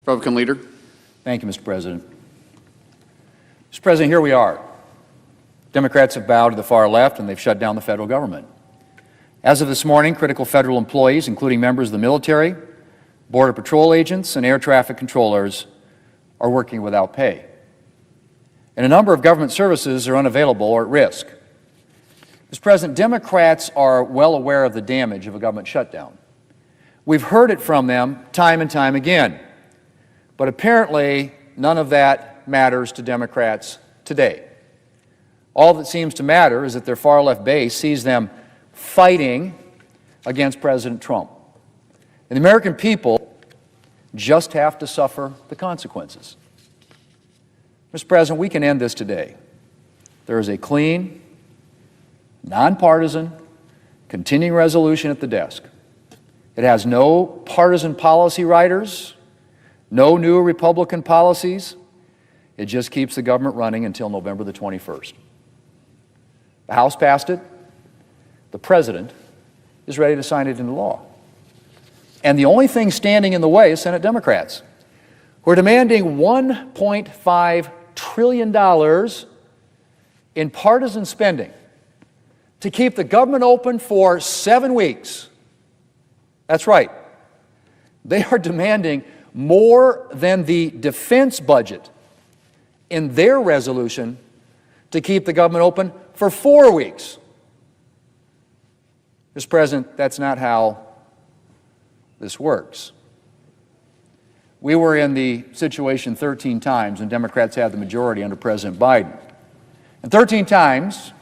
Republican leader. Thank you, Mr. President. Mr. President, here we are. Democrats have bowed to the far left and they've shut down the federal government. As of this morning, critical federal employees, including members of the military, Border Patrol agents, and air traffic controllers, are working without pay. And a number of government services are unavailable or at risk. Mr. President, Democrats are well aware of the damage of a government shutdown. We've heard it from them time and time again. But apparently, none of that matters to Democrats today. All that seems to matter is that their far-left base sees them fighting against President Trump. And the American people just have to suffer the consequences. Mr. President, we can end this today. There is a clean, nonpartisan, continuing resolution at the desk. It has no partisan policy writers, no new Republican policies. It just keeps the government running until November the 21st. The House passed it. The President is ready to sign it into law. And the only thing standing in the way is Senate Democrats, who are demanding $1.5 trillion in partisan spending to keep the government open for 7 weeks. That's right. They are demanding more than the defense budget in their resolution to keep the government open for 4 weeks. Mr. President, that's not how this works. We were in the situation 13 times when Democrats had the majority under President Biden. And 13 times,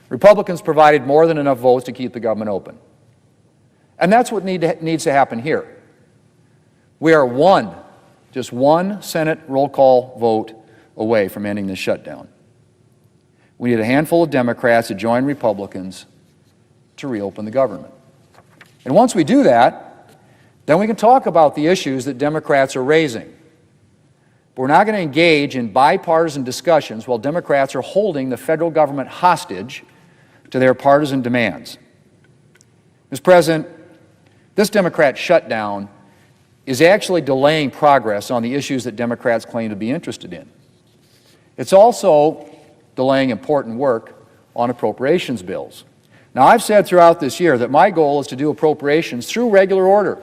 Republicans provided more than enough votes to keep the government open. And that's what needs to happen here. We are just one Senate roll call vote away from ending this shutdown. We need a handful of Democrats to join Republicans to reopen the government. And once we do that, then we can talk about the issues that Democrats are raising. But we're not going to engage in bipartisan discussions while Democrats are holding the federal government hostage to their partisan demands. Mr. President, this Democrat shutdown is actually delaying progress on the issues that Democrats claim to be interested in. It's also delaying important work on appropriations bills. Now, I've said throughout this year that my goal is to do appropriations through regular order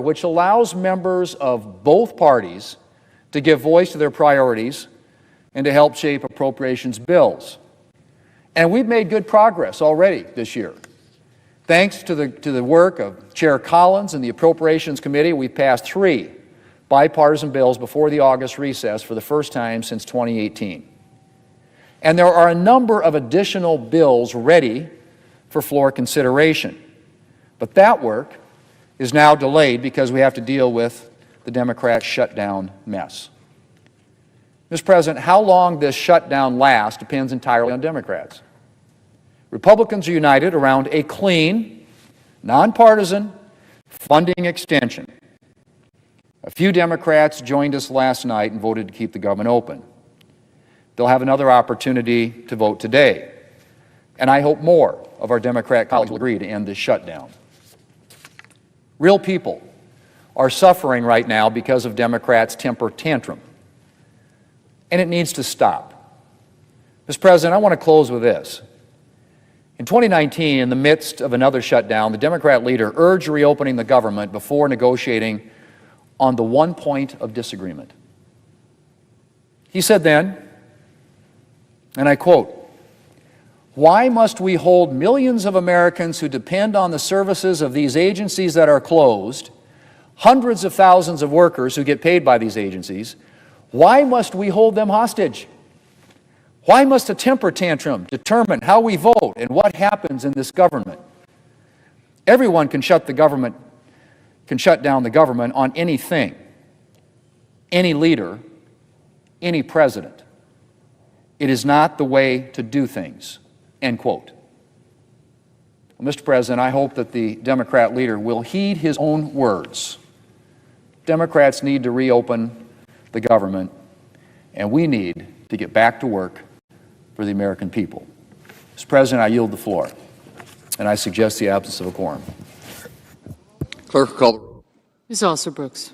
which allows members of both parties to give voice to their priorities and to help shape appropriations bills. And we've made good progress already this year. Thanks to the work of Chair Collins and the Appropriations Committee, we've passed 3 bipartisan bills before the August recess for the first time since 2018. And there are a number of additional bills ready for floor consideration. But that work is now delayed because we have to deal with the Democrat shutdown mess. Mr. President, how long this shutdown lasts depends entirely on Democrats. Republicans are united around a clean, nonpartisan funding extension. A few Democrats joined us last night and voted to keep the government open. They'll have another opportunity to vote today. And I hope more of our Democrat colleagues will agree to end this shutdown. Real people are suffering right now because of Democrats' temper tantrum. And it needs to stop. Mr. President, I want to close with this. In 2019, in the midst of another shutdown, the Democrat leader urged reopening the government before negotiating on the one point of disagreement. He said then, and I quote, "Why must we hold millions of Americans who depend on the services of these agencies that are closed, hundreds of thousands of workers who get paid by these agencies, why must we hold them hostage? Why must a temper tantrum determine how we vote and what happens in this government? Everyone can shut down the government on anything, any leader, any president. It is not the way to do things." End quote. Well, Mr. President, I hope that the Democrat leader will heed his own words. Democrats need to reopen the government, and we need to get back to work for the American people. Mr. President, I yield the floor, and I suggest the absence of a quorum. Clerk will call the roll. Ms. Alsor Brooks.